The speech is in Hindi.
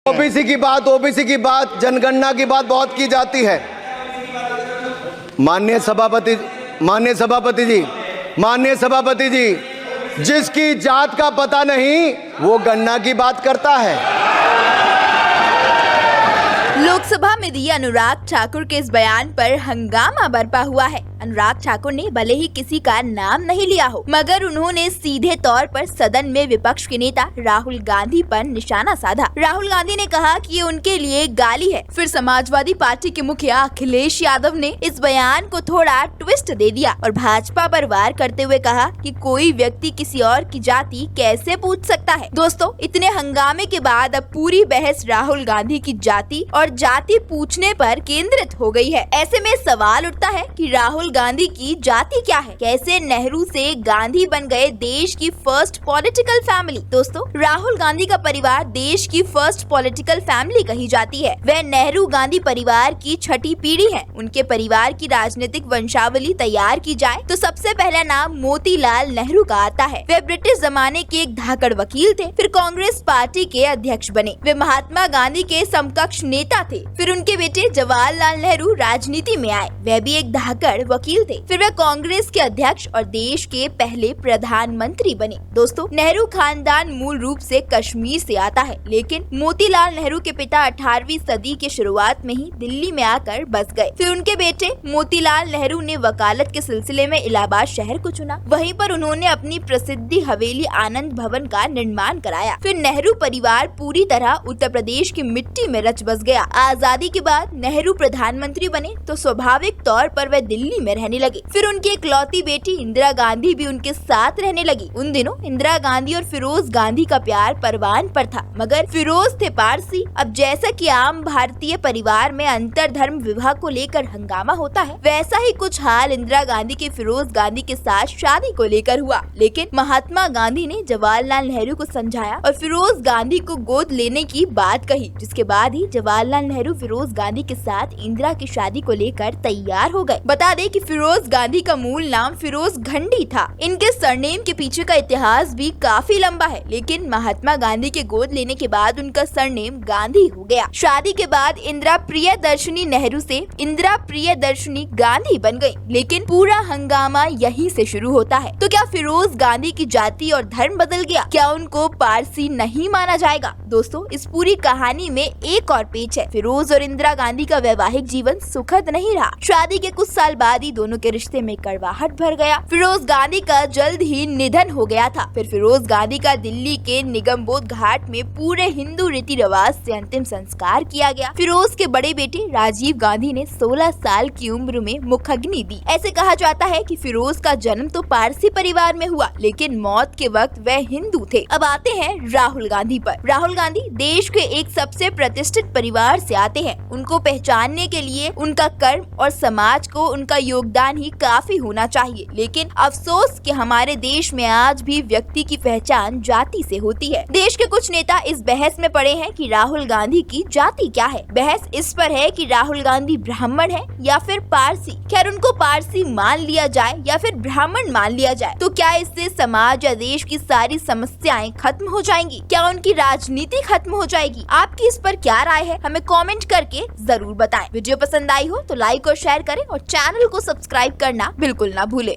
ओबीसी की बात जनगणना की बात बहुत की जाती है। माननीय सभापति जी, जिसकी जात का पता नहीं वो गणना की बात करता है। लोकसभा में दिए अनुराग ठाकुर के इस बयान पर हंगामा बरपा हुआ है। अनुराग ठाकुर ने भले ही किसी का नाम नहीं लिया हो, मगर उन्होंने सीधे तौर पर सदन में विपक्ष के नेता राहुल गांधी पर निशाना साधा। राहुल गांधी ने कहा कि ये उनके लिए गाली है। फिर समाजवादी पार्टी के मुखिया अखिलेश यादव ने इस बयान को थोड़ा ट्विस्ट दे दिया और भाजपा पर वार करते हुए कहा कि कोई व्यक्ति किसी और की जाति कैसे पूछ सकता है। दोस्तों, इतने हंगामे के बाद अब पूरी बहस राहुल गांधी की जाति और जाति पूछने पर केंद्रित हो गई है। ऐसे में सवाल उठता है कि राहुल गांधी की जाति क्या है? कैसे नेहरू से गांधी बन गए देश की फर्स्ट पॉलिटिकल फैमिली? दोस्तों, राहुल गांधी का परिवार देश की फर्स्ट पॉलिटिकल फैमिली कही जाती है। वह नेहरू गांधी परिवार की छठी पीढ़ी है। उनके परिवार की राजनीतिक वंशावली तैयार की जाए तो सबसे पहला नाम मोतीलाल नेहरू का आता है। वे ब्रिटिश जमाने के एक धाकड़ वकील थे, फिर कांग्रेस पार्टी के अध्यक्ष बने। वे महात्मा गांधी के समकक्ष नेता थे। फिर उनके बेटे जवाहरलाल नेहरू राजनीति में आए। वह भी एक धाकड़ वकील थे। फिर वे कांग्रेस के अध्यक्ष और देश के पहले प्रधानमंत्री बने। दोस्तों, नेहरू खानदान मूल रूप से कश्मीर से आता है, लेकिन मोतीलाल नेहरू के पिता 18वीं सदी के शुरुआत में ही दिल्ली में आकर बस गए। फिर उनके बेटे मोतीलाल नेहरू ने वकालत के सिलसिले में इलाहाबाद शहर को चुना। वहीं पर उन्होंने अपनी प्रसिद्ध हवेली आनंद भवन का निर्माण कराया। फिर नेहरू परिवार पूरी तरह उत्तर प्रदेश की मिट्टी में रच बस गया। आजादी के बाद नेहरू प्रधानमंत्री बने तो स्वाभाविक तौर पर वे दिल्ली में रहने लगे। फिर उनकी इकलौती बेटी इंदिरा गांधी भी उनके साथ रहने लगी। उन दिनों इंदिरा गांधी और फिरोज गांधी का प्यार परवान पर था, मगर फिरोज थे पारसी। अब जैसा कि आम भारतीय परिवार में अंतर धर्म विवाह को लेकर हंगामा होता है, वैसा ही कुछ हाल इंदिरा गांधी के फिरोज गांधी के साथ शादी को लेकर हुआ। लेकिन महात्मा गांधी ने जवाहरलाल नेहरू को समझाया और फिरोज गांधी को गोद लेने की बात कही, जिसके बाद ही जवाहरलाल नेहरू फिरोज गांधी के साथ इंदिरा की शादी को लेकर तैयार हो गए। बता दें कि फिरोज गांधी का मूल नाम फिरोज घंडी था। इनके सरनेम के पीछे का इतिहास भी काफी लंबा है, लेकिन महात्मा गांधी के गोद लेने के बाद उनका सरनेम गांधी हो गया। शादी के बाद इंदिरा प्रियदर्शनी नेहरू से इंदिरा प्रियदर्शनी गांधी बन गई, लेकिन पूरा हंगामा यहीं से शुरू होता है। तो क्या फिरोज गांधी की जाति और धर्म बदल गया? क्या उनको पारसी नहीं माना जाएगा? दोस्तों, इस पूरी कहानी में एक और पेच है। फिरोज और इंदिरा गांधी का वैवाहिक जीवन सुखद नहीं रहा। शादी के कुछ साल बाद ही दोनों के रिश्ते में कड़वाहट भर गया। फिरोज गांधी का जल्द ही निधन हो गया था। फिर फिरोज गांधी का दिल्ली के निगमबोध घाट में पूरे हिंदू रीति रिवाज से अंतिम संस्कार किया गया। फिरोज के बड़े बेटे राजीव गांधी ने 16 साल की उम्र में मुखाग्नि दी। ऐसे कहा जाता है कि फिरोज का जन्म तो पारसी परिवार में हुआ, लेकिन मौत के वक्त वह हिंदू थे। अब आते हैं राहुल गांधी पर। राहुल गांधी देश के एक सबसे प्रतिष्ठित परिवार से आते हैं। उनको पहचानने के लिए उनका कर्म और समाज को उनका योगदान ही काफी होना चाहिए, लेकिन अफसोस कि हमारे देश में आज भी व्यक्ति की पहचान जाति से होती है। देश के कुछ नेता इस बहस में पड़े हैं कि राहुल गांधी की जाति क्या है। बहस इस पर है कि राहुल गांधी ब्राह्मण है या फिर पारसी। खैर, उनको पारसी मान लिया जाए या फिर ब्राह्मण मान लिया जाए तो क्या इससे समाज या देश की सारी समस्याएं खत्म हो जाएंगी? क्या उनकी राजनीति खत्म हो जाएगी? आपकी इस पर क्या राय है? हमें कमेंट करके जरूर बताएं। वीडियो पसंद आई हो तो लाइक और शेयर करें और चैनल को सब्सक्राइब करना बिल्कुल ना भूलें।